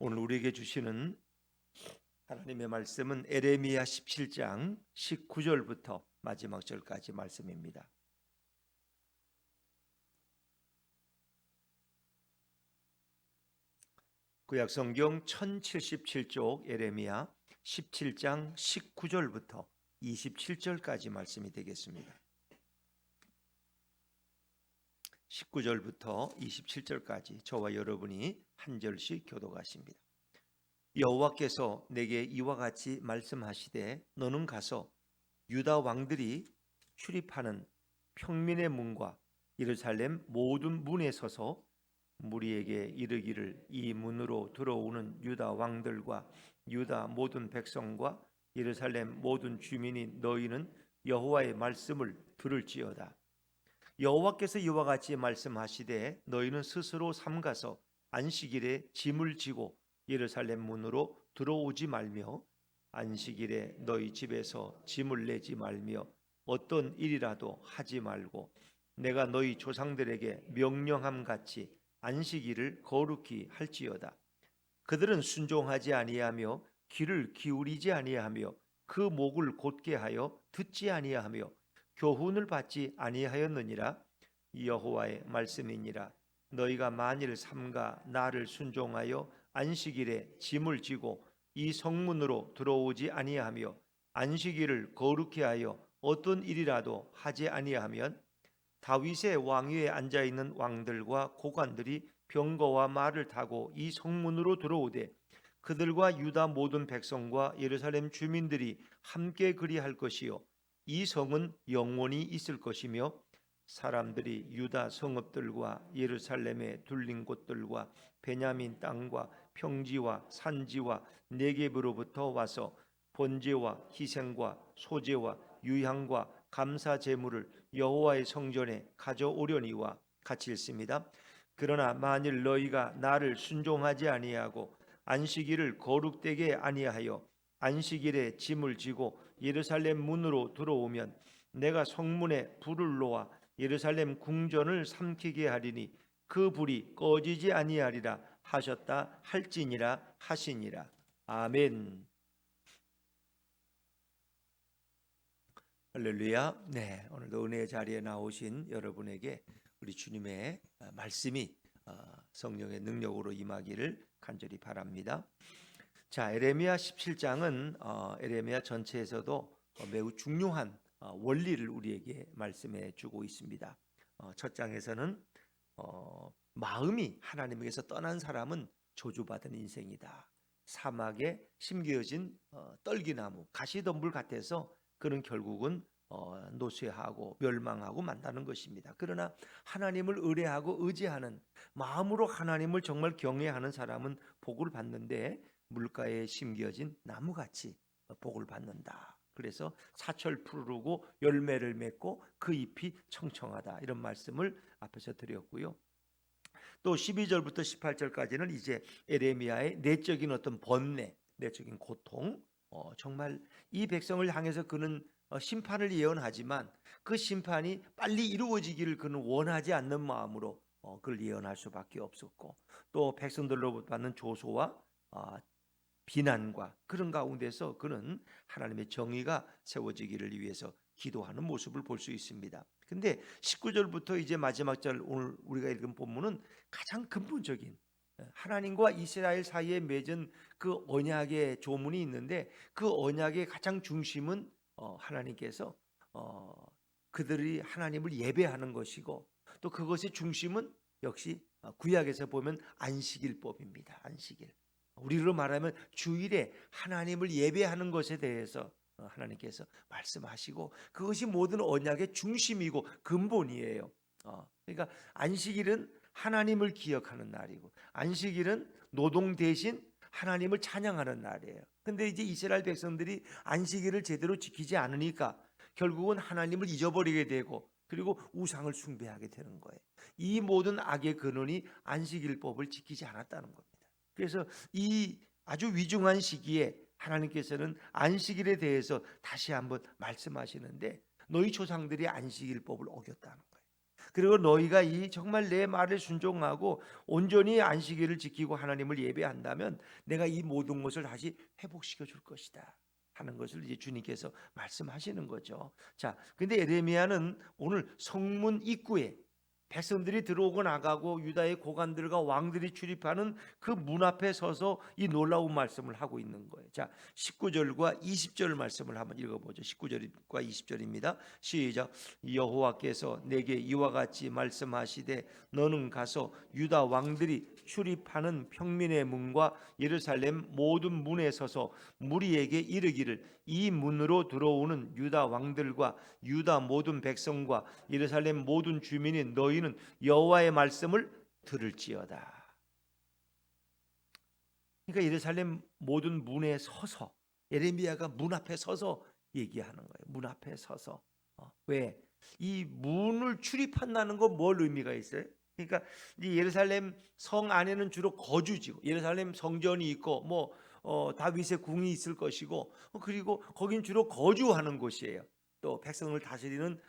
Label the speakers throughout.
Speaker 1: 오늘 우리에게 주시는 하나님의 말씀은 에레미야 17장 19절부터 마지막 절까지 말씀입니다. 구약성경 1077쪽 에레미야 17장 19절부터 27절까지 말씀이 되겠습니다. 19절부터 27절까지 저와 여러분이 한 절씩 교독하십니다. 여호와께서 내게 이와 같이 말씀하시되 너는 가서 유다 왕들이 출입하는 평민의 문과 예루살렘 모든 문에 서서 무리에게 이르기를 이 문으로 들어오는 유다 왕들과 유다 모든 백성과 예루살렘 모든 주민이 너희는 여호와의 말씀을 들을지어다. 여호와께서 이와 같이 말씀하시되 너희는 스스로 삼가서 안식일에 짐을 지고 예루살렘 문으로 들어오지 말며 안식일에 너희 집에서 짐을 내지 말며 어떤 일이라도 하지 말고 내가 너희 조상들에게 명령함 같이 안식일을 거룩히 할지어다. 그들은 순종하지 아니하며 귀를 기울이지 아니하며 그 목을 곧게 하여 듣지 아니하며 교훈을 받지 아니하였느니라. 여호와의 말씀이니라. 너희가 만일 삼가 나를 순종하여 안식일에 짐을 지고 이 성문으로 들어오지 아니하며 안식일을 거룩히 하여 어떤 일이라도 하지 아니하면 다윗의 왕위에 앉아 있는 왕들과 고관들이 병거와 말을 타고 이 성문으로 들어오되 그들과 유다 모든 백성과 예루살렘 주민들이 함께 그리할 것이요 이 성은 영원히 있을 것이며 사람들이 유다 성읍들과 예루살렘의 둘린 곳들과 베냐민 땅과 평지와 산지와 네겝으로부터 와서 번제와 희생과 소제와 유향과 감사 제물을 여호와의 성전에 가져오려니와 같이 읽습니다. 그러나 만일 너희가 나를 순종하지 아니하고 안식일을 거룩되게 아니하여 안식일에 짐을 지고 예루살렘 문으로 들어오면 내가 성문에 불을 놓아 예루살렘 궁전을 삼키게 하리니 그 불이 꺼지지 아니하리라 하셨다 할지니라 하시니라. 아멘. 할렐루야. 네, 오늘도 은혜의 자리에 나오신 여러분에게 우리 주님의 말씀이 성령의 능력으로 임하기를 간절히 바랍니다. 자, 에레미야 17장은 에레미야 전체에서도 매우 중요한 원리를 우리에게 말씀해 주고 있습니다. 첫 장에서는 마음이 하나님에게서 떠난 사람은 저주받은 인생이다. 사막에 심겨진 떨기나무, 가시덤불 같아서 그는 결국은 노쇠하고 멸망하고 만다는 것입니다. 그러나 하나님을 의뢰하고 의지하는 마음으로 하나님을 정말 경외하는 사람은 복을 받는데 물가에 심겨진 나무같이 복을 받는다. 그래서 사철 푸르고 열매를 맺고 그 잎이 청청하다. 이런 말씀을 앞에서 드렸고요. 또 12절부터 18절까지는 이제 에레미야의 내적인 어떤 번뇌, 내적인 고통, 정말 이 백성을 향해서 그는 심판을 예언하지만 그 심판이 빨리 이루어지기를 그는 원하지 않는 마음으로 그를 예언할 수밖에 없었고 또 백성들로부터 받는 조소와 비난과 그런 가운데서 그는 하나님의 정의가 세워지기를 위해서 기도하는 모습을 볼 수 있습니다. 근데 19절부터 이제 마지막 절 오늘 우리가 읽은 본문은 가장 근본적인 하나님과 이스라엘 사이에 맺은 그 언약의 조문이 있는데 그 언약의 가장 중심은 하나님께서 그들이 하나님을 예배하는 것이고 또 그것의 중심은 역시 구약에서 보면 안식일법입니다. 안식일. 우리로 말하면 주일에 하나님을 예배하는 것에 대해서 하나님께서 말씀하시고 그것이 모든 언약의 중심이고 근본이에요. 그러니까 안식일은 하나님을 기억하는 날이고 안식일은 노동 대신 하나님을 찬양하는 날이에요. 근데 이제 이스라엘 백성들이 안식일을 제대로 지키지 않으니까 결국은 하나님을 잊어버리게 되고 그리고 우상을 숭배하게 되는 거예요. 이 모든 악의 근원이 안식일법을 지키지 않았다는 겁니다. 그래서 이 아주 위중한 시기에 하나님께서는 안식일에 대해서 다시 한번 말씀하시는데 너희 조상들이 안식일법을 어겼다는 거예요. 그리고 너희가 이 정말 내 말을 순종하고 온전히 안식일을 지키고 하나님을 예배한다면 내가 이 모든 것을 다시 회복시켜 줄 것이다 하는 것을 이제 주님께서 말씀하시는 거죠. 자, 근데 에레미야는 오늘 성문 입구에 백성들이 들어오고 나가고 유다의 고관들과 왕들이 출입하는 그 문 앞에 서서 이 놀라운 말씀을 하고 있는 거예요. 자, 19절과 20절 말씀을 한번 읽어보죠. 19절과 20절입니다. 시작. 여호와께서 내게 이와 같이 말씀하시되 너는 가서 유다 왕들이 출입하는 평민의 문과 예루살렘 모든 문에 서서 무리에게 이르기를 이 문으로 들어오는 유다 왕들과 유다 모든 백성과 예루살렘 모든 주민이 너희는 여호와의 말씀을 들을지어다. 그러니까 예루살렘 모든 문에 서서 예레미야가 문 앞에 서서 얘기하는 거예요. 문 앞에 서서. 왜? 이 문을 출입한다는 건 뭘 의미가 있어요? 그러니까 이 예루살렘 성 안에는 주로 거주지고 예루살렘 성전이 있고 뭐 다윗의 궁이 있을 것이고 그리고 거긴 주로 거주하는 곳이에요. 또 백성을 다스리는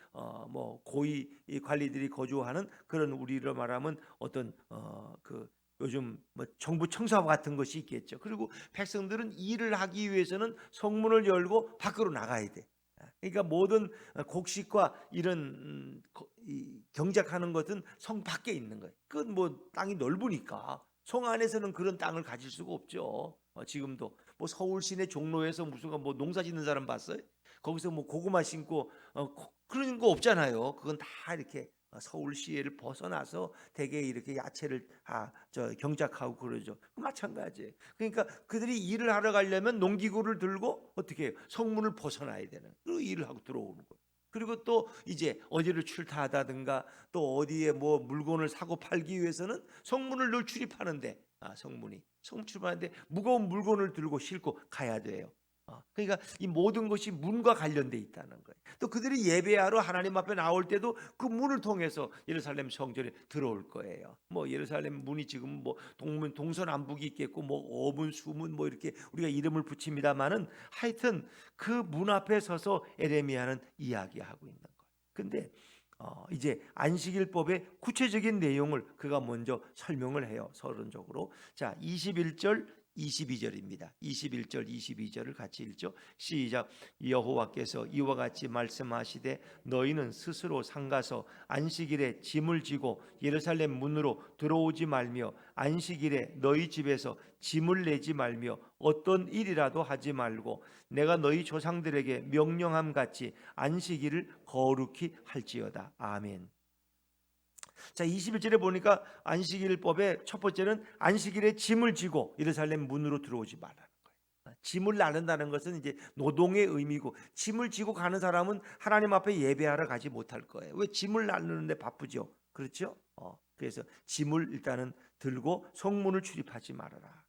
Speaker 1: 뭐 고위 관리들이 거주하는 그런 우리로 말하면 어떤 그 요즘 뭐 정부 청사와 같은 것이 있겠죠. 그리고 백성들은 일을 하기 위해서는 성문을 열고 밖으로 나가야 돼. 그러니까 모든 곡식과 이런 경작하는 것은 성 밖에 있는 거예요. 그건 뭐 땅이 넓으니까 성 안에서는 그런 땅을 가질 수가 없죠. 지금도 뭐 서울 시내 종로에서 무슨 뭐 농사 짓는 사람 봤어요? 거기서 뭐 고구마 심고 그런 거 없잖아요. 그건 다 이렇게 서울 시외를 벗어나서 대개 이렇게 야채를 경작하고 그러죠. 마찬가지예요. 그러니까 그들이 일을 하러 가려면 농기구를 들고 어떻게 해요? 성문을 벗어나야 되는 그 일을 하고 들어오는 거예요. 그리고 또 이제 어디를 출타하다든가 또 어디에 뭐 물건을 사고 팔기 위해서는 성문을 늘 출입하는데 성문 출입하는데 무거운 물건을 들고 싣고 가야 돼요. 그러니까 이 모든 것이 문과 관련돼 있다는 거예요. 또 그들이 예배하러 하나님 앞에 나올 때도 그 문을 통해서 예루살렘 성전에 들어올 거예요. 뭐 예루살렘 문이 지금 뭐 동문 동서남북이 있겠고 뭐 어문 수문 뭐 이렇게 우리가 이름을 붙입니다만은 하여튼 그 문 앞에 서서 에레미야는 이야기하고 있는 거예요. 근데 이제 안식일법의 구체적인 내용을 그가 먼저 설명을 해요. 서론적으로. 자, 21절 22절입니다. 21절 22절을 같이 읽죠. 시작. 여호와께서 이와 같이 말씀하시되 너희는 스스로 상가서 안식일에 짐을 지고 예루살렘 문으로 들어오지 말며 안식일에 너희 집에서 짐을 내지 말며 어떤 일이라도 하지 말고 내가 너희 조상들에게 명령함 같이 안식일을 거룩히 할지어다. 아멘. 자, 21절에 보니까 안식일법의 첫 번째는 안식일에 짐을 지고 예루살렘 문으로 들어오지 말라는 거예요. 짐을 나른다는 것은 이제 노동의 의미고 짐을 지고 가는 사람은 하나님 앞에 예배하러 가지 못할 거예요. 왜? 짐을 나르는데 바쁘죠. 그렇죠? 그래서 짐을 일단은 들고 성문을 출입하지 말아라.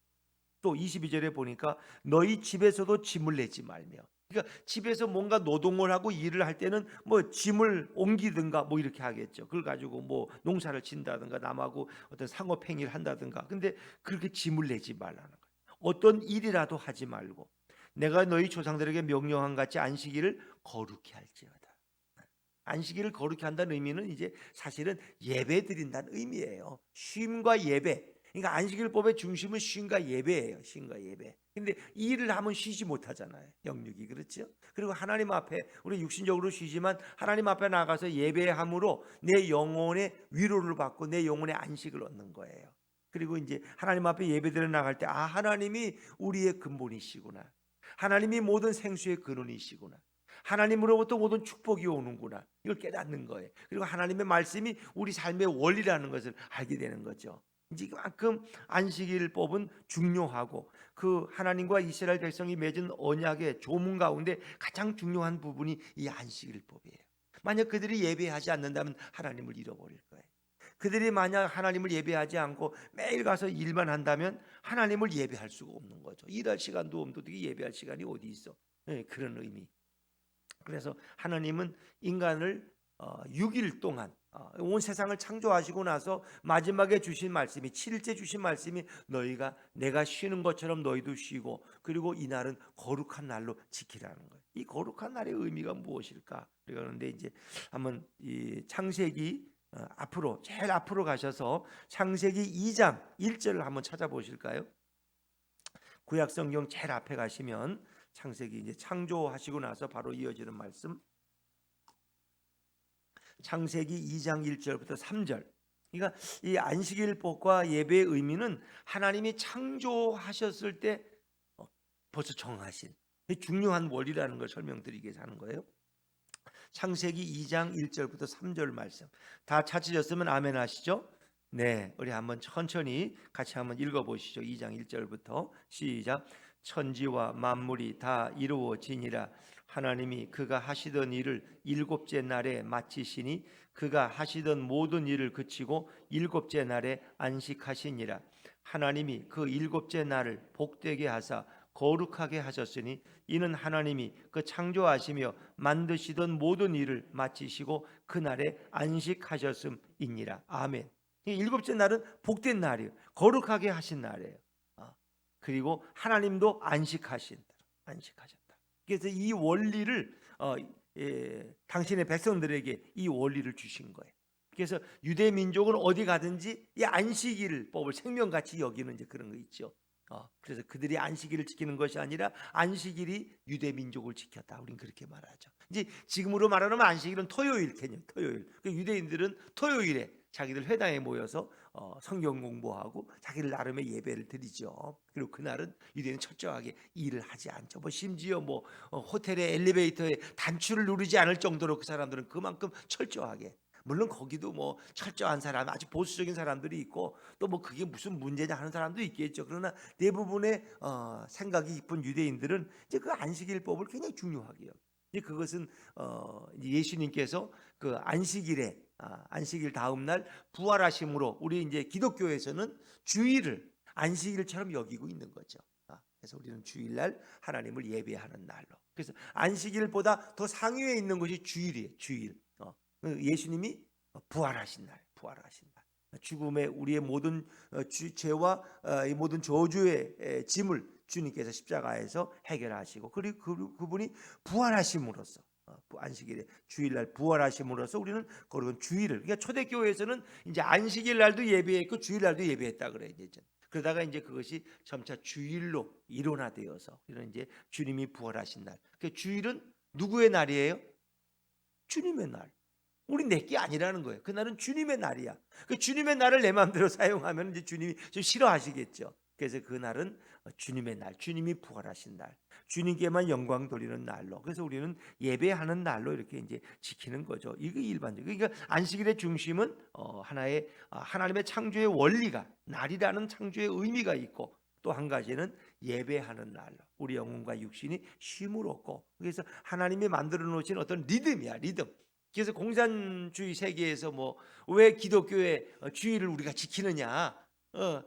Speaker 1: 또 22절에 보니까 너희 집에서도 짐을 내지 말며, 그러니까 집에서 뭔가 노동을 하고 일을 할 때는 뭐 짐을 옮기든가 뭐 이렇게 하겠죠. 그걸 가지고 뭐 농사를 짓는다든가 남하고 어떤 상업 행위를 한다든가. 근데 그렇게 짐을 내지 말라는 거예요. 어떤 일이라도 하지 말고 내가 너희 조상들에게 명령한 같이 안식일을 거룩히 할지어다. 안식일을 거룩히 한다는 의미는 이제 사실은 예배 드린다는 의미예요. 쉼과 예배. 그러니까 안식일법의 중심은 쉼과 예배예요. 쉼과 예배. 근데 이 일을 하면 쉬지 못하잖아요. 영육이. 그렇죠? 그리고 하나님 앞에 우리 육신적으로 쉬지만 하나님 앞에 나가서 예배함으로 내 영혼의 위로를 받고 내 영혼의 안식을 얻는 거예요. 그리고 이제 하나님 앞에 예배드려 나갈 때 하나님이 우리의 근본이시구나. 하나님이 모든 생수의 근원이시구나. 하나님으로부터 모든 축복이 오는구나. 이걸 깨닫는 거예요. 그리고 하나님의 말씀이 우리 삶의 원리라는 것을 알게 되는 거죠. 이제 그만큼 안식일법은 중요하고 그 하나님과 이스라엘 백성이 맺은 언약의 조문 가운데 가장 중요한 부분이 이 안식일법이에요. 만약 그들이 예배하지 않는다면 하나님을 잃어버릴 거예요. 그들이 만약 하나님을 예배하지 않고 매일 가서 일만 한다면 하나님을 예배할 수가 없는 거죠. 일할 시간도 없는데 어떻게 예배할 시간이 어디 있어? 네, 그런 의미. 그래서 하나님은 인간을 6일 동안 온 세상을 창조하시고 나서 마지막에 주신 말씀이 7일째 주신 말씀이 너희가 내가 쉬는 것처럼 너희도 쉬고 그리고 이 날은 거룩한 날로 지키라는 거예요. 이 거룩한 날의 의미가 무엇일까? 그런데 이제 한번 이 창세기 앞으로 제일 앞으로 가셔서 창세기 2장 1절을 한번 찾아보실까요? 구약 성경 제일 앞에 가시면 창세기 이제 창조하시고 나서 바로 이어지는 말씀. 창세기 2장 1절부터 3절. 그러니까 이 안식일법과 예배의 의미는 하나님이 창조하셨을 때 벌써 정하신 중요한 원리라는 걸 설명드리기 위해서 하는 거예요. 창세기 2장 1절부터 3절 말씀 다 찾으셨으면 아멘 하시죠? 네, 우리 한번 천천히 같이 한번 읽어보시죠. 2장 1절부터 시작. 천지와 만물이 다 이루어지니라. 하나님이 그가 하시던 일을 일곱째 날에 마치시니 그가 하시던 모든 일을 그치고 일곱째 날에 안식하시니라. 하나님이 그 일곱째 날을 복되게 하사 거룩하게 하셨으니 이는 하나님이 그 창조하시며 만드시던 모든 일을 마치시고 그날에 안식하셨음이니라. 아멘. 일곱째 날은 복된 날이에요. 거룩하게 하신 날이에요. 그리고 하나님도 안식하셨다. 그래서 이 원리를 당신의 백성들에게 이 원리를 주신 거예요. 그래서 유대 민족은 어디 가든지 이 안식일법을 생명같이 여기는 이제 그런 거 있죠. 그래서 그들이 안식일을 지키는 것이 아니라 안식일이 유대 민족을 지켰다. 우린 그렇게 말하죠. 이제 지금으로 말하면 안식일은 토요일 개념, 토요일. 유대인들은 토요일에 자기들 회당에 모여서 성경 공부하고 자기들 나름의 예배를 드리죠. 그리고 그날은 유대인은 철저하게 일을 하지 않죠. 심지어 호텔의 엘리베이터에 단추를 누르지 않을 정도로 그 사람들은 그만큼 철저하게. 물론 거기도 철저한 사람, 아주 보수적인 사람들이 있고 또 그게 무슨 문제냐 하는 사람도 있겠죠. 그러나 대부분의 생각이 깊은 유대인들은 이제 그 안식일법을 굉장히 중요하게 여겨요. 그것은 예수님께서 그 안식일에 안식일 다음 날 부활하심으로 우리 이제 기독교에서는 주일을 안식일처럼 여기고 있는 거죠. 그래서 우리는 주일날 하나님을 예배하는 날로. 그래서 안식일보다 더 상위에 있는 것이 주일이에요. 주일. 예수님이 부활하신 날. 죽음의 우리의 모든 죄와 이 모든 저주의 짐을 주님께서 십자가에서 해결하시고 그리고 그분이 부활하심으로써 안식일에 주일날 부활하심으로써 우리는 거룩한 주일을, 그러니까 초대교회에서는 이제 안식일 날도 예배했고 주일날도 예배했다 그래요. 이제 그러다가 이제 그것이 점차 주일로 일원화되어서 우리는 이제 주님이 부활하신 날. 그 주일은 누구의 날이에요? 주님의 날. 우리 내게 아니라는 거예요. 그날은 주님의 날이야. 그 주님의 날을 내 마음대로 사용하면 이제 주님이 좀 싫어하시겠죠. 그래서 그 날은 주님의 날, 주님이 부활하신 날, 주님께만 영광 돌리는 날로. 그래서 우리는 예배하는 날로 이렇게 이제 지키는 거죠. 이게 일반적. 그러니까 안식일의 중심은 하나의 하나님의 창조의 원리가, 날이라는 창조의 의미가 있고, 또 한 가지는 예배하는 날로 우리 영혼과 육신이 쉼을 얻고, 그래서 하나님이 만들어 놓으신 어떤 리듬이야, 리듬. 그래서 공산주의 세계에서 왜 기독교의 주일을 우리가 지키느냐?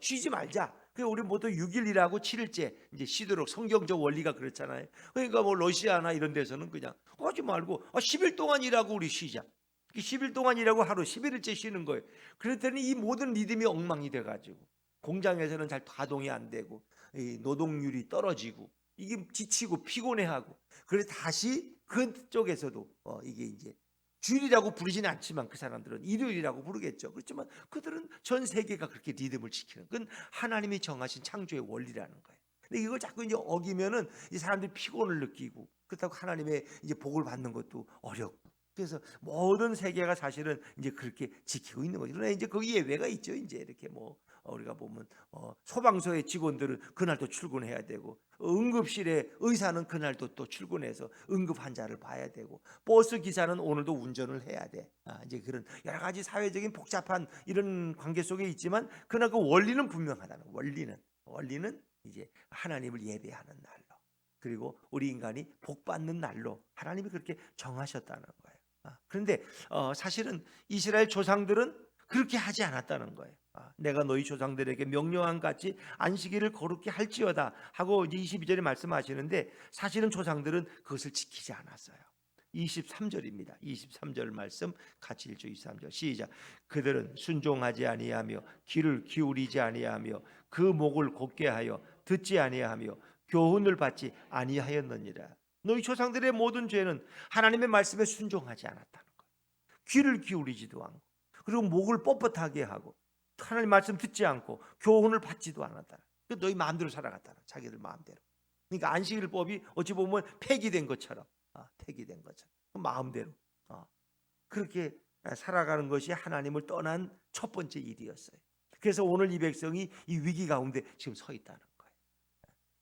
Speaker 1: 쉬지 말자. 그래서 우리 모두 6일이라고 7일째 이제 쉬도록 성경적 원리가 그렇잖아요. 그러니까 러시아나 이런 데서는 그냥 하지 말고 10일 동안 일하고 우리 쉬자. 10일 동안 일하고 하루 11일째 쉬는 거예요. 그랬더니 이 모든 리듬이 엉망이 돼가지고 공장에서는 잘 가동이 안 되고 노동률이 떨어지고 이게 지치고 피곤해하고, 그래서 다시 그쪽에서도 이게 이제 주일이라고 부르지는 않지만 그 사람들은 일요일이라고 부르겠죠. 그렇지만 그들은 전 세계가 그렇게 리듬을 지키는, 그건 하나님이 정하신 창조의 원리라는 거예요. 근데 이걸 자꾸 이제 어기면은 이 사람들이 피곤을 느끼고, 그렇다고 하나님의 이제 복을 받는 것도 어렵고, 그래서 모든 세계가 사실은 이제 그렇게 지키고 있는 거죠. 그러나 이제 거기 예외가 있죠. 이제 이렇게 우리가 보면 소방서의 직원들은 그날도 출근해야 되고, 응급실의 의사는 그날도 또 출근해서 응급 환자를 봐야 되고, 버스 기사는 오늘도 운전을 해야 돼. 이제 그런 여러 가지 사회적인 복잡한 이런 관계 속에 있지만, 그러나 그 원리는 분명하다는 거예요. 원리는 이제 하나님을 예배하는 날로, 그리고 우리 인간이 복 받는 날로 하나님이 그렇게 정하셨다는 거예요. 그런데 사실은 이스라엘 조상들은 그렇게 하지 않았다는 거예요. 내가 너희 조상들에게 명령한 같이 안식일을 거룩히 할지어다 하고 이제 22절에 말씀하시는데, 사실은 조상들은 그것을 지키지 않았어요. 23절입니다. 23절 말씀 같이 읽죠. 23절 시작. 그들은 순종하지 아니하며 귀를 기울이지 아니하며 그 목을 곧게 하여 듣지 아니하며 교훈을 받지 아니하였느니라. 너희 조상들의 모든 죄는 하나님의 말씀에 순종하지 않았다는 거예요. 귀를 기울이지도 않고 그리고 목을 뻣뻣하게 하고 하나님 말씀 듣지 않고 교훈을 받지도 않았다. 너희 마음대로 살아갔다. 자기들 마음대로. 그러니까 안식일법이 어찌 보면 폐기된 것처럼, 폐기된 것처럼 마음대로 그렇게 살아가는 것이 하나님을 떠난 첫 번째 일이었어요. 그래서 오늘 이 백성이 이 위기 가운데 지금 서 있다는 거예요.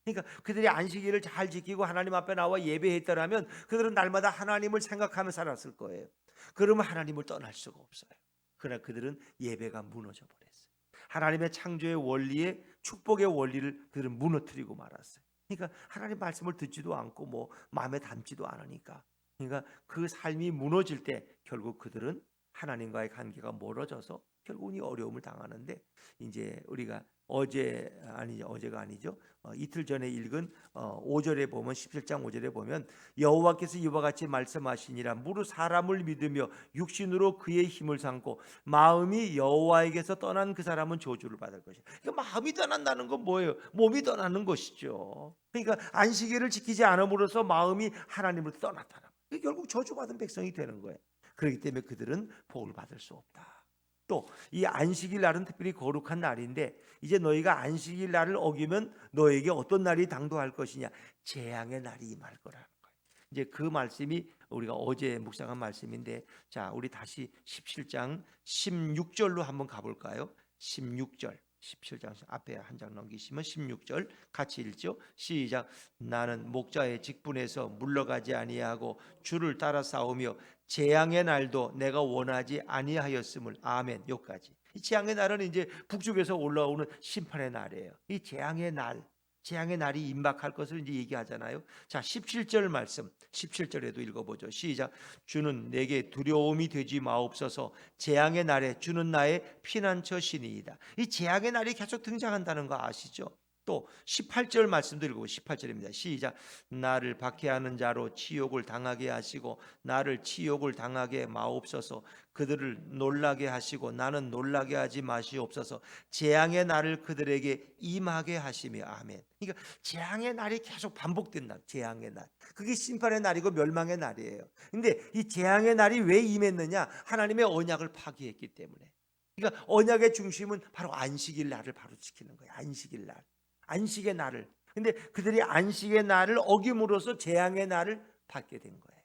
Speaker 1: 그러니까 그들이 안식일을 잘 지키고 하나님 앞에 나와 예배했더라면 그들은 날마다 하나님을 생각하며 살았을 거예요. 그러면 하나님을 떠날 수가 없어요. 그러나 그들은 예배가 무너져 버렸어요. 하나님의 창조의 원리에 축복의 원리를 그들은 무너뜨리고 말았어요. 그러니까 하나님 말씀을 듣지도 않고 뭐 마음에 담지도 않으니까, 그러니까 그 삶이 무너질 때 결국 그들은 하나님과의 관계가 멀어져서 결국은 이 어려움을 당하는데, 이제 우리가 어제가 아니죠. 이틀 전에 읽은 5절에 보면 17장 5절에 보면 여호와께서 이와 같이 말씀하시니라. 무릇 사람을 믿으며 육신으로 그의 힘을 삼고 마음이 여호와에게서 떠난 그 사람은 저주를 받을 것이다. 그러니까 마음이 떠난다는 건 뭐예요? 몸이 떠나는 것이죠. 그러니까 안식일을 지키지 않음으로써 마음이 하나님을 떠났다는 거예요. 결국 저주받은 백성이 되는 거예요. 그렇기 때문에 그들은 복을 받을 수 없다. 또 이 안식일 날은 특별히 거룩한 날인데, 이제 너희가 안식일 날을 어기면 너에게 어떤 날이 당도할 것이냐? 재앙의 날이 임할 거라는 거예요. 이제 그 말씀이 우리가 어제 묵상한 말씀인데, 자, 우리 다시 17장 16절로 한번 가볼까요? 16절. 17장 앞에 한 장 넘기시면 16절 같이 읽죠. 시작. 나는 목자의 직분에서 물러가지 아니하고 주를 따라 싸우며 재앙의 날도 내가 원하지 아니하였음을. 아멘. 여기까지. 이 재앙의 날은 이제 북쪽에서 올라오는 심판의 날이에요. 이 재앙의 날이 임박할 것을 이제 얘기하잖아요. 자, 17절 말씀, 17절에도 읽어보죠. 시작. 주는 내게 두려움이 되지 마옵소서. 재앙의 날에 주는 나의 피난처시니이다. 이 재앙의 날이 계속 등장한다는 거 아시죠? 또 18절 말씀도 읽고 18절입니다. 시작. 나를 박해하는 자로 치욕을 당하게 하시고 나를 치욕을 당하게 마옵소서. 그들을 놀라게 하시고 나는 놀라게 하지 마시옵소서. 재앙의 날을 그들에게 임하게 하시며. 아멘. 그러니까 재앙의 날이 계속 반복된 날, 재앙의 날. 그게 심판의 날이고 멸망의 날이에요. 근데 이 재앙의 날이 왜 임했느냐? 하나님의 언약을 파기했기 때문에. 그러니까 언약의 중심은 바로 안식일 날을 바로 지키는 거예요. 안식일 날. 안식의 날을. 근데 그들이 안식의 날을 어김으로써 재앙의 날을 받게 된 거예요.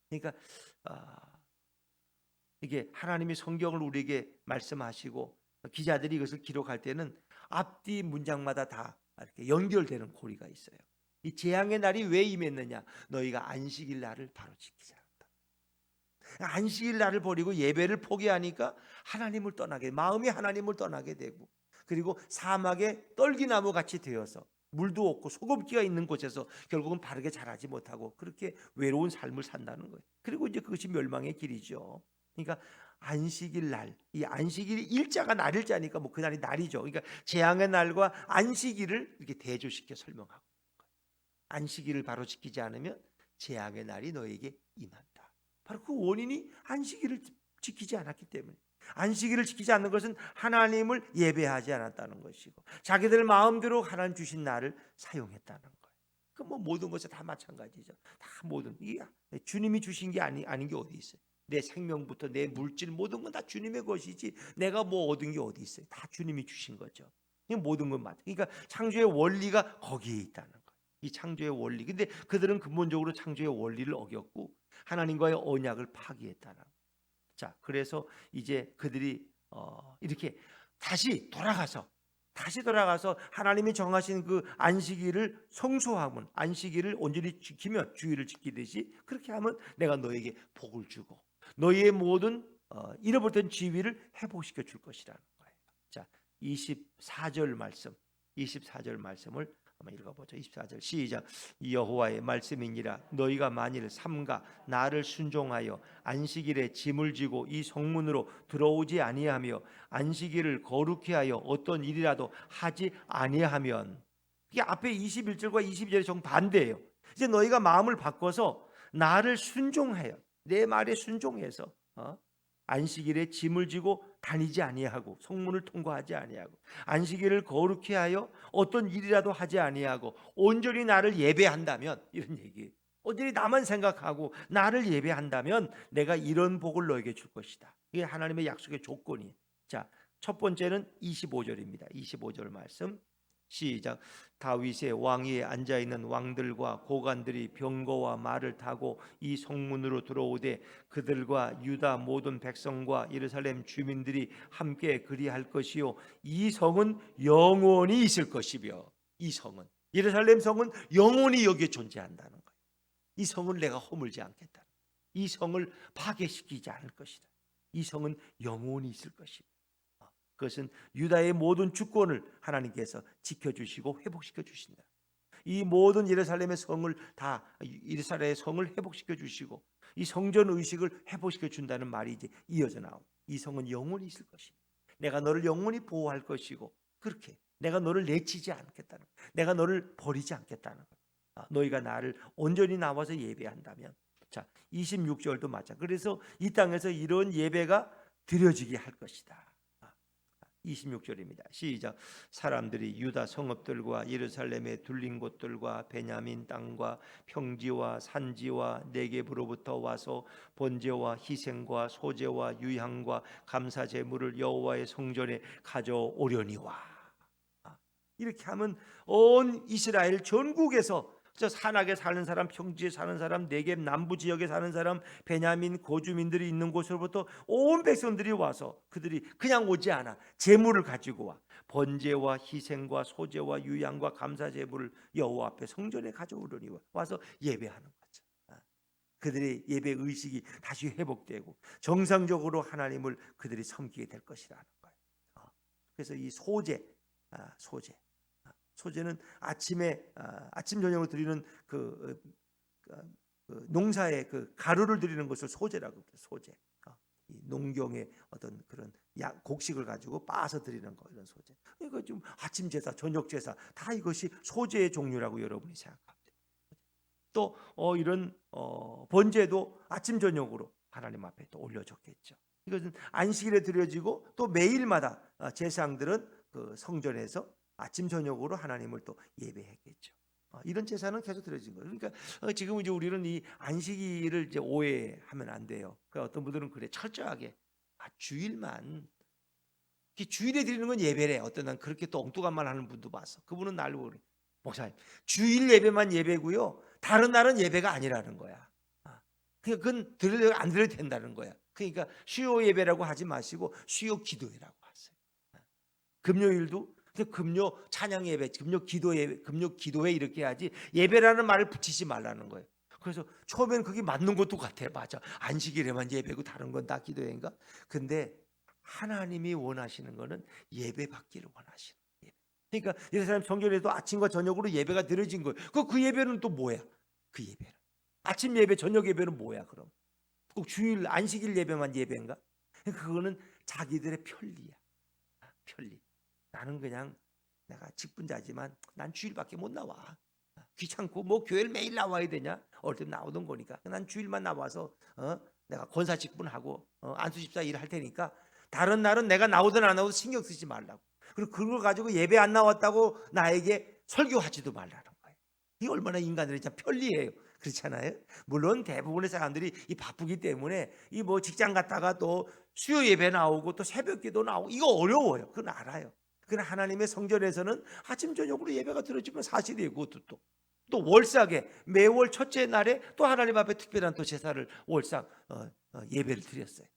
Speaker 1: 그러니까 이게 하나님이 성경을 우리에게 말씀하시고 기자들이 이것을 기록할 때는 앞뒤 문장마다 다 이렇게 연결되는 고리가 있어요. 이 재앙의 날이 왜 임했느냐? 너희가 안식일 날을 바로 지키지 않았다. 안식일 날을 버리고 예배를 포기하니까 하나님을 떠나게, 마음이 하나님을 떠나게 되고, 그리고 사막에 떨기나무 같이 되어서 물도 없고 소금기가 있는 곳에서 결국은 바르게 자라지 못하고 그렇게 외로운 삶을 산다는 거예요. 그리고 이제 그것이 멸망의 길이죠. 그러니까 안식일 날, 이 안식일이 일자가 날일자니까 뭐 그날이 날이죠. 그러니까 재앙의 날과 안식일을 이렇게 대조시켜 설명하고 있는 거예요. 안식일을 바로 지키지 않으면 재앙의 날이 너에게 임한다. 바로 그 원인이 안식일을 지키지 않았기 때문에. 안식일을 지키지 않는 것은 하나님을 예배하지 않았다는 것이고, 자기들 마음대로 하나님 주신 날을 사용했다는 거예요. 그 뭐 모든 것에 다 마찬가지죠. 다 모든 이 주님이 주신 게 아닌 게 어디 있어요? 내 생명부터 내 물질 모든 건 다 주님의 것이지 내가 뭐 얻은 게 어디 있어요? 다 주님이 주신 거죠. 모든 건 맞아. 그러니까 창조의 원리가 거기에 있다는 거예요. 이 창조의 원리. 근데 그들은 근본적으로 창조의 원리를 어겼고 하나님과의 언약을 파기했다는 거예요. 자, 그래서 이제 그들이 이렇게 다시 돌아가서 하나님이 정하신 그 안식일을 성소하면, 안식일을 온전히 지키며 주일을 지키듯이 그렇게 하면 내가 너에게 복을 주고 너희의 모든 잃어버렸던 지위를 회복시켜 줄 것이라는 거예요. 자, 24절 말씀을 한번 읽어보죠. 24절 시작. 여호와의 말씀이니라. 너희가 만일 삼가 나를 순종하여 안식일에 짐을 지고 이 성문으로 들어오지 아니하며 안식일을 거룩히 하여 어떤 일이라도 하지 아니하면, 이게 앞에 21절과 22절이 정반대예요. 이제 너희가 마음을 바꿔서 나를 순종해요. 내 말에 순종해서 안식일에 짐을 지고 다니지 아니하고 성문을 통과하지 아니하고 안식일을 거룩히 하여 어떤 일이라도 하지 아니하고 온전히 나를 예배한다면, 이런 얘기, 온전히 나만 생각하고 나를 예배한다면 내가 이런 복을 너에게 줄 것이다. 이게 하나님의 약속의 조건이에요. 자, 첫 번째는 25절입니다. 25절 말씀 시작. 다윗의 왕위에 앉아 있는 왕들과 고관들이 병거와 말을 타고 이 성문으로 들어오되 그들과 유다 모든 백성과 예루살렘 주민들이 함께 그리할 것이요 이 성은 영원히 있을 것이며 이 성은 예루살렘 성은 영원히 여기에 존재한다는 거예요. 이 성을 내가 허물지 않겠다. 이 성을 파괴시키지 않을 것이다. 이 성은 영원히 있을 것이다. 그것은 유다의 모든 주권을 하나님께서 지켜주시고 회복시켜 주신다. 이 모든 예루살렘의 성을 다 예루살렘의 성을 회복시켜 주시고 이 성전 의식을 회복시켜 준다는 말이 이제 이어져 나옵니다. 이 성은 영원히 있을 것이다. 내가 너를 영원히 보호할 것이고 그렇게 내가 너를 내치지 않겠다는 거야. 내가 너를 버리지 않겠다는 거야. 너희가 나를 온전히 나와서 예배한다면 자 26절도 마찬가지. 그래서 이 땅에서 이런 예배가 드려지게 할 것이다. 26절입니다. 시작. 사람들이 유다 성읍들과 예루살렘의 둘린 곳들과 베냐민 땅과 평지와 산지와 네겝으로부터 와서 번제와 희생과 소제와 유향과 감사 제물을 여호와의 성전에 가져오려니와. 이렇게 하면 온 이스라엘 전국에서 저 산악에 사는 사람, 평지에 사는 사람, 네겝 남부 지역에 사는 사람, 베냐민 고주민들이 있는 곳으로부터 온 백성들이 와서 그들이 그냥 오지 않아. 제물을 가지고 와. 번제와 희생과 소제와 유향과 감사 제물을 여호와 앞에 성전에 가져오려니 와서 예배하는 거죠. 그들의 예배 의식이 다시 회복되고 정상적으로 하나님을 그들이 섬기게 될 것이라는 거예요. 그래서 이 소제는 아침 저녁으로 드리는 그 농사의 그 가루를 드리는 것을 소제라고 해요. 소제. 이 농경의 어떤 그런 곡식을 가지고 빻아서 드리는 거 이런 소제. 이거 좀 아침 제사, 저녁 제사 다 이것이 소제의 종류라고 여러분이 생각합니다. 또 이런 번제도 아침 저녁으로 하나님 앞에 또 올려졌겠죠. 이것은 안식일에 드려지고 또 매일마다 제사장들은 그 성전에서 아침 저녁으로 하나님을 또 예배했겠죠. 이런 제사는 계속 드려진 거예요. 그러니까 지금 이제 우리는 이 안식일을 이제 오해하면 안 돼요. 그러니까 어떤 분들은 그래 철저하게 주일만 주일에 드리는 건 예배래. 어떤 난 그렇게 또 엉뚱한 말 하는 분도 봤어. 그분은 날로 그래. 목사님 주일 예배만 예배고요. 다른 날은 예배가 아니라는 거야. 그건 드려도 안 드려도 된다는 거야. 그러니까 수요 예배라고 하지 마시고 수요 기도회라고 하세요. 금요일도 금요 찬양 예배, 금요 기도회 이렇게 해야지 예배라는 말을 붙이지 말라는 거예요. 그래서 처음엔 그게 맞는 것도 같아요. 맞아. 안식일에만 예배고 다른 건 다 기도회인가? 근데 하나님이 원하시는 거는 예배 받기를 원하시는 거예요. 그러니까 예루살렘 성전에도 아침과 저녁으로 예배가 드려진 거예요. 그 예배는 또 뭐야? 그 예배는 아침 예배, 저녁 예배는 뭐야? 그럼 꼭 주일 안식일 예배만 예배인가? 그거는 자기들의 편리야. 편리. 나는 그냥 내가 직분자지만 난 주일밖에 못 나와. 귀찮고 뭐 교회를 매일 나와야 되냐? 어릴 때 나오던 거니까. 난 주일만 나와서 내가 권사 직분하고 안수집사 일할 테니까 다른 날은 내가 나오든 안 나오든 신경 쓰지 말라고. 그리고 그걸 가지고 예배 안 나왔다고 나에게 설교하지도 말라는 거예요. 이게 얼마나 인간들이 참 편리해요. 그렇잖아요. 물론 대부분의 사람들이 이 바쁘기 때문에 이 뭐 직장 갔다가 또 수요 예배 나오고 또 새벽기도 나오고 이거 어려워요. 그건 알아요. 그러나 하나님의 성전에서는 아침 저녁으로 예배가 드려지면 사실이에요. 그것도 또 월삭에 매월 첫째 날에 또 하나님 앞에 특별한 또 제사를 월삭 예배를 드렸어요.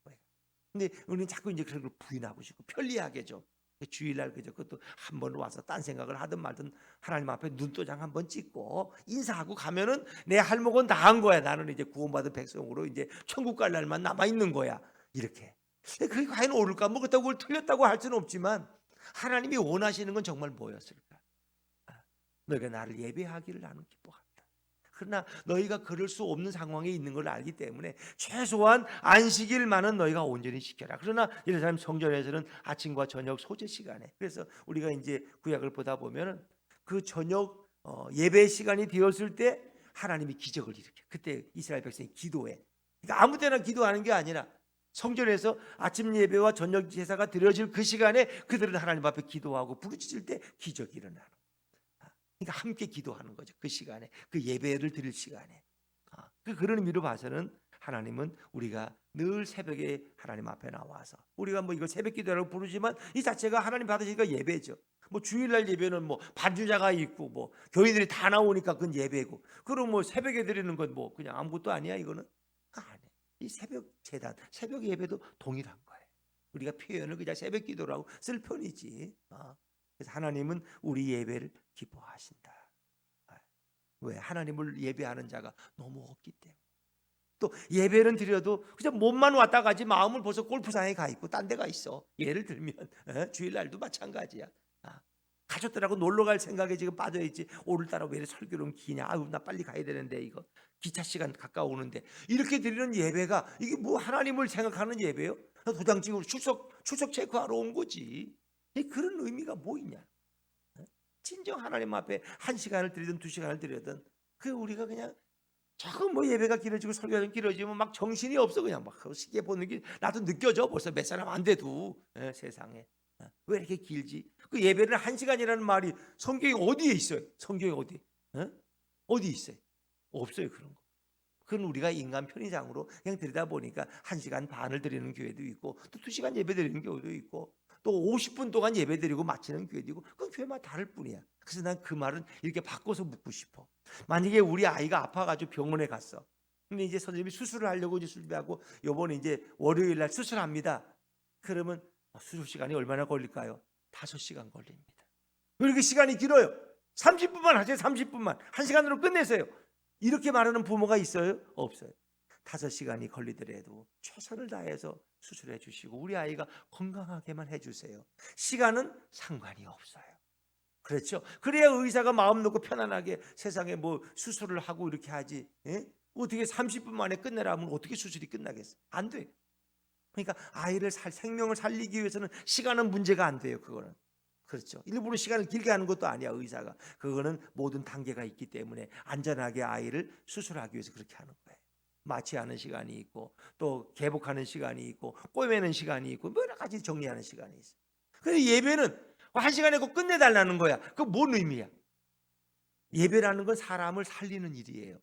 Speaker 1: 근데 우리는 자꾸 이제 그런 걸 부인하고 싶고 편리하게 좀 주일날 그것도 한 번 와서 딴 생각을 하든 말든 하나님 앞에 눈도장 한번 찍고 인사하고 가면은 내 할목은 다 한 거야. 나는 이제 구원받은 백성으로 이제 천국 갈 날만 남아 있는 거야. 이렇게. 그게 과연 옳을까? 뭐 그렇다고 그걸 틀렸다고 할 수는 없지만 하나님이 원하시는 건 정말 뭐였을까? 너희가 나를 예배하기를 나는 기뻐한다. 그러나 너희가 그럴 수 없는 상황에 있는 걸 알기 때문에 최소한 안식일만은 너희가 온전히 지켜라. 그러나 예루살렘 성전에서는 아침과 저녁 소제 시간에 그래서 우리가 이제 구약을 보다 보면은 그 저녁 예배 시간이 되었을 때 하나님이 기적을 일으켜. 그때 이스라엘 백성이 기도해. 그러니까 아무 때나 기도하는 게 아니라 성전에서 아침 예배와 저녁 제사가 드려질 그 시간에 그들은 하나님 앞에 기도하고 부르짖을 때 기적이 일어나는. 그러니까 함께 기도하는 거죠. 그 시간에 그 예배를 드릴 시간에. 그런 의미로 봐서는 하나님은 우리가 늘 새벽에 하나님 앞에 나와서 우리가 뭐 이걸 새벽 기도라고 부르지만 이 자체가 하나님 받으시니까 예배죠. 뭐 주일날 예배는 뭐 반주자가 있고 뭐 교인들이 다 나오니까 그건 예배고, 그럼 뭐 새벽에 드리는 건 뭐 그냥 아무것도 아니야 이거는? 아니, 이 새벽 제단, 새벽 예배도 동일한 거예요. 우리가 표현을 그냥 새벽 기도라고 쓸 편이지. 그래서 하나님은 우리 예배를 기뻐하신다. 왜? 하나님을 예배하는 자가 너무 없기 때문에. 또 예배는 드려도 그냥 몸만 왔다 가지 마음은 벌써 골프장에 가 있고 딴 데가 있어. 예를 들면 주일날도 마찬가지야. 가족들하고 놀러 갈 생각에 지금 빠져 있지. 오늘따라 왜 이렇게 설교는 기냐? 아유, 나 빨리 가야 되는데 이거 기차 시간 가까우는데. 이렇게 드리는 예배가 이게 뭐 하나님을 생각하는 예배요? 도장 찍고 출석 체크하러 온 거지. 그런 의미가 뭐 있냐? 진정 하나님 앞에 1시간을 드리든 2시간을 드리든 그 우리가 그냥 조금 뭐 예배가 길어지고 설교가 좀 길어지면 막 정신이 없어. 그냥 막 시계 보는 게 나도 느껴져. 벌써 몇 사람 안 돼도 세상에 왜 이렇게 길지? 그 예배를 1시간이라는 말이 성경에 어디에 있어요? 성경에 어디? 어디 있어요? 없어요 그런 거. 그건 우리가 인간 편의상으로 그냥 드리다 보니까 1시간 반을 드리는 교회도 있고 또 2시간 예배 드리는 교회도 있고 또 50분 동안 예배 드리고 마치는 교회도 있고, 그건 교회마다 다를 뿐이야. 그래서 난 그 말은 이렇게 바꿔서 묻고 싶어. 만약에 우리 아이가 아파가지고 병원에 갔어. 근데 이제 선생님이 수술을 하려고 이제 준비하고 요번에 이제 월요일 날 수술합니다. 그러면 수술 시간이 얼마나 걸릴까요? 5시간 걸립니다. 왜 이렇게 시간이 길어요? 30분만 하세요. 30분만. 1시간으로 끝내세요. 이렇게 말하는 부모가 있어요? 없어요. 5시간이 걸리더라도 최선을 다해서 수술해 주시고 우리 아이가 건강하게만 해주세요. 시간은 상관이 없어요. 그렇죠? 그래야 의사가 마음 놓고 편안하게 세상에 뭐 수술을 하고 이렇게 하지. 어떻게 30분 만에 끝내라면 어떻게 수술이 끝나겠어요? 안 돼. 그러니까 아이를 생명을 살리기 위해서는 시간은 문제가 안 돼요. 그거는. 그렇죠. 일부러 시간을 길게 하는 것도 아니야 의사가. 그거는 모든 단계가 있기 때문에 안전하게 아이를 수술하기 위해서 그렇게 하는 거예요. 마취하는 시간이 있고 또 개복하는 시간이 있고 꿰매는 시간이 있고 여러 가지 정리하는 시간이 있어요. 그런데 예배는 1시간에 꼭 끝내달라는 거야. 그 뭔 의미야? 예배라는 건 사람을 살리는 일이에요.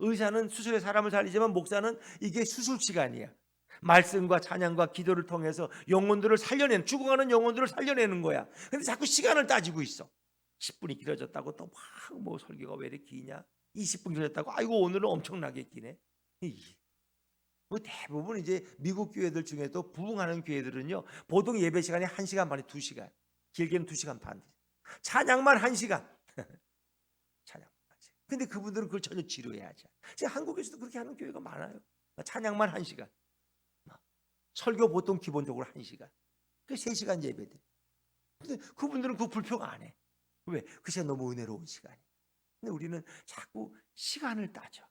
Speaker 1: 의사는 수술에 사람을 살리지만 목사는 이게 수술 시간이야. 말씀과 찬양과 기도를 통해서 영혼들을 살려내는, 죽어가는 영혼들을 살려내는 거야. 근데 자꾸 시간을 따지고 있어. 10분이 길어졌다고 또 막 뭐 설교가 왜 이렇게 기냐? 20분 길어졌다고 아이고 오늘은 엄청나게 기네. 뭐 대부분 이제 미국 교회들 중에도 부흥하는 교회들은요 보통 예배 시간이 1시간 반에 2시간, 길게는 2시간 반. 찬양만 1시간. 찬양만 1시간. 근데 그분들은 그걸 전혀 지루해하지 않아요. 지금 한국에서도 그렇게 하는 교회가 많아요. 찬양만 1시간. 설교 보통 기본적으로 1시간. 그 3시간 예배들. 근데 그분들은 그거 불평 안 해. 왜? 그 시간 너무 은혜로운 시간이. 근데 우리는 자꾸 시간을 따져.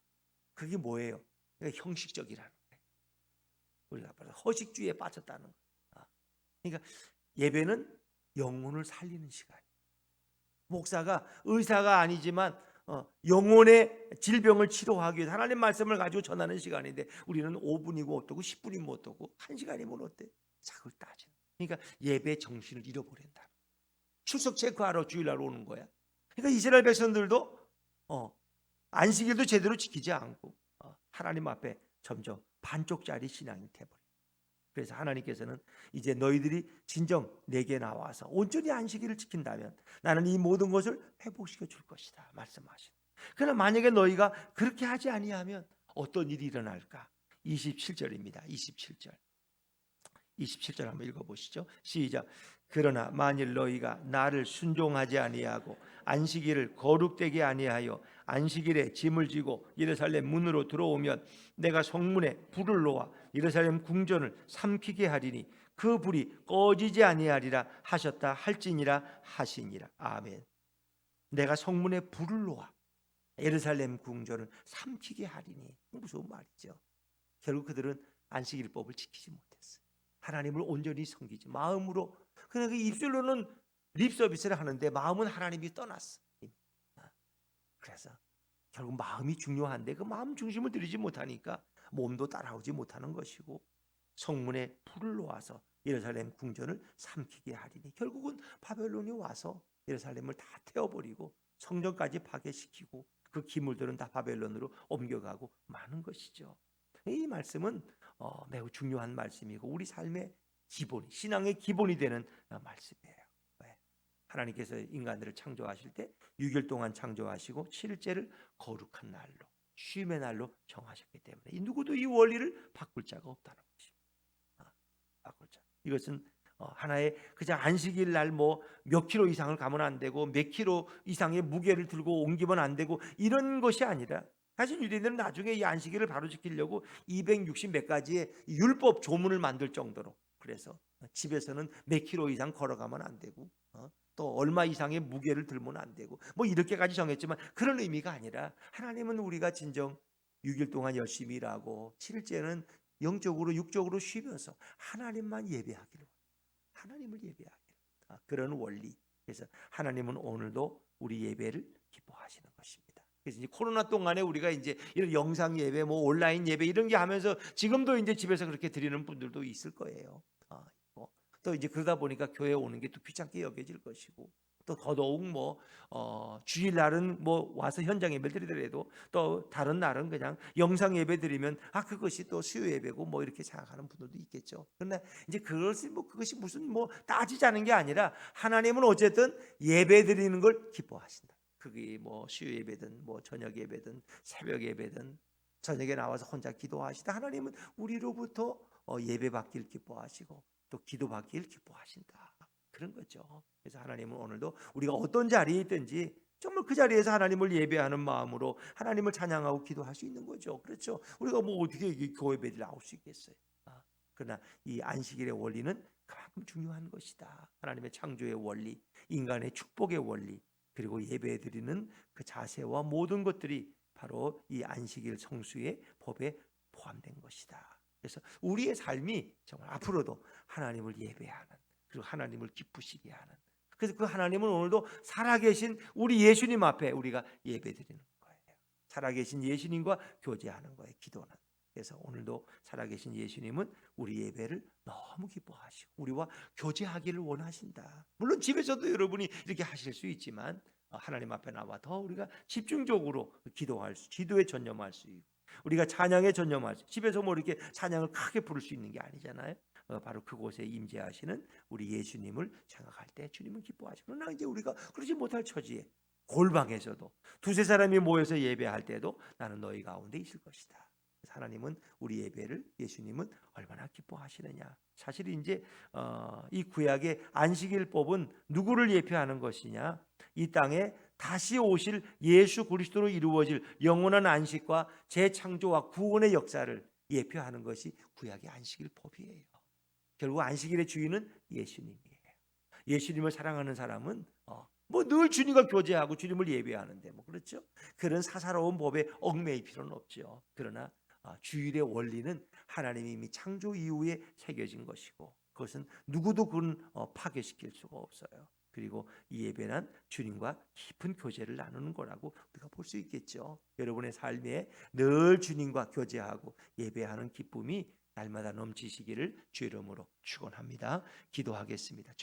Speaker 1: 그게 뭐예요? 그러니까 형식적이라는 거예요. 우리가 허식주의에 빠졌다는 거예요. 그러니까 예배는 영혼을 살리는 시간이에요. 목사가 의사가 아니지만 영혼의 질병을 치료하기 위해서 하나님 말씀을 가지고 전하는 시간인데 우리는 5분이고 어떠고 10분이면 어떠고 1시간이면 어때? 자꾸 따져. 그러니까 예배 정신을 잃어버린다. 출석 체크하러 주일날 오는 거야. 그러니까 이스라엘 백성들도 안식일도 제대로 지키지 않고 하나님 앞에 점점 반쪽짜리 신앙이 돼버려. 그래서 하나님께서는 이제 너희들이 진정 내게 나와서 온전히 안식일을 지킨다면 나는 이 모든 것을 회복시켜 줄 것이다 말씀하시는. 그러나 만약에 너희가 그렇게 하지 아니하면 어떤 일이 일어날까? 27절입니다. 27절 한번 읽어보시죠. 시작. 그러나 만일 너희가 나를 순종하지 아니하고 안식일을 거룩되게 아니하여 안식일에 짐을 지고 예루살렘 문으로 들어오면 내가 성문에 불을 놓아 예루살렘 궁전을 삼키게 하리니 그 불이 꺼지지 아니하리라 하셨다 할지니라 하시니라. 아멘. 내가 성문에 불을 놓아 예루살렘 궁전을 삼키게 하리니. 무서운 말이죠. 결국 그들은 안식일법을 지키지 못했어요. 하나님을 온전히 섬기지 마음으로. 그러니까 입술로는 립 서비스를 하는데 마음은 하나님이 떠났어. 그래서 결국 마음이 중요한데 그 마음 중심을 들이지 못하니까 몸도 따라오지 못하는 것이고 성문에 불을 놓아서 예루살렘 궁전을 삼키게 하리니 결국은 바벨론이 와서 예루살렘을 다 태워버리고 성전까지 파괴시키고 그 기물들은 다 바벨론으로 옮겨가고 마는 것이죠. 이 말씀은 매우 중요한 말씀이고 우리 삶의 기본, 신앙의 기본이 되는 말씀이에요. 왜? 하나님께서 인간들을 창조하실 때 6일 동안 창조하시고 7일째를 거룩한 날로, 쉼의 날로 정하셨기 때문에 이 누구도 이 원리를 바꿀 자가 없다는 것입니다. 바꿀 자. 이것은 하나의 그냥 안식일 날 뭐 몇 킬로 이상을 가면 안 되고 몇 킬로 이상의 무게를 들고 옮기면 안 되고 이런 것이 아니라, 사실 유대인들은 나중에 이 안식일을 바로 지키려고 260 몇 가지의 율법 조문을 만들 정도로, 그래서 집에서는 몇 킬로 이상 걸어가면 안 되고 또 얼마 이상의 무게를 들면 안 되고 뭐 이렇게까지 정했지만, 그런 의미가 아니라 하나님은 우리가 진정 6일 동안 열심히 일하고 7일째는 영적으로 육적으로 쉬면서 하나님만 예배하기로, 하나님을 예배하기로, 그런 원리. 그래서 하나님은 오늘도 우리 예배를 기뻐하시는 것입니다. 그래서 이제 코로나 동안에 우리가 이제 이런 영상 예배, 뭐 온라인 예배 이런 게 하면서 지금도 이제 집에서 그렇게 드리는 분들도 있을 거예요. 또 이제 그러다 보니까 교회 오는 게 또 귀찮게 여겨질 것이고, 또 더더욱 뭐 주일날은 뭐 와서 현장 예배 드리더라도 또 다른 날은 그냥 영상 예배 드리면 그것이 또 수요 예배고 뭐 이렇게 생각하는 분들도 있겠죠. 그런데 이제 그것이 무슨 뭐 따지자는 게 아니라, 하나님은 어쨌든 예배 드리는 걸 기뻐하신다. 그게 뭐 수요 예배든 뭐 저녁 예배든 새벽 예배든 저녁에 나와서 혼자 기도하시다, 하나님은 우리로부터 예배 받기를 기뻐하시고 또 기도 받기를 기뻐하신다, 그런 거죠. 그래서 하나님은 오늘도 우리가 어떤 자리에 있든지 정말 그 자리에서 하나님을 예배하는 마음으로 하나님을 찬양하고 기도할 수 있는 거죠. 그렇죠. 우리가 뭐 어떻게 교회 예배를 나올 수 있겠어요. 그러나 이 안식일의 원리는 그만큼 중요한 것이다. 하나님의 창조의 원리, 인간의 축복의 원리, 그리고 예배드리는 그 자세와 모든 것들이 바로 이 안식일 성수의 법에 포함된 것이다. 그래서 우리의 삶이 정말 앞으로도 하나님을 예배하는, 그리고 하나님을 기쁘시게 하는, 그래서 그 하나님은 오늘도 살아계신 우리 예수님 앞에 우리가 예배드리는 거예요. 살아계신 예수님과 교제하는 거예요, 기도는. 그래서 오늘도 살아계신 예수님은 우리 예배를 너무 기뻐하시고 우리와 교제하기를 원하신다. 물론 집에서도 여러분이 이렇게 하실 수 있지만, 하나님 앞에 나와 더 우리가 집중적으로 기도에 전념할 수 있고, 우리가 찬양에 전념할 수, 집에서 뭐 이렇게 찬양을 크게 부를 수 있는 게 아니잖아요. 바로 그곳에 임재하시는 우리 예수님을 생각할 때 주님은 기뻐하시고, 그러나 이제 우리가 그러지 못할 처지에 골방에서도 두세 사람이 모여서 예배할 때도 나는 너희 가운데 있을 것이다. 하나님은 우리 예배를, 예수님은 얼마나 기뻐하시느냐. 사실 이제 이 구약의 안식일법은 누구를 예표하는 것이냐, 이 땅에 다시 오실 예수 그리스도로 이루어질 영원한 안식과 재창조와 구원의 역사를 예표하는 것이 구약의 안식일법이에요. 결국 안식일의 주인은 예수님이에요. 예수님을 사랑하는 사람은 뭐 늘 주님과 교제하고 주님을 예배하는데 뭐 그렇죠. 그런 사사로운 법에 얽매일 필요는 없죠. 그러나 주일의 원리는 하나님이 이미 창조 이후에 새겨진 것이고, 그것은 누구도 그건 파괴시킬 수가 없어요. 그리고 이 예배는 주님과 깊은 교제를 나누는 거라고 우리가 볼 수 있겠죠. 여러분의 삶에 늘 주님과 교제하고 예배하는 기쁨이 날마다 넘치시기를 주 이름으로 축원합니다. 기도하겠습니다.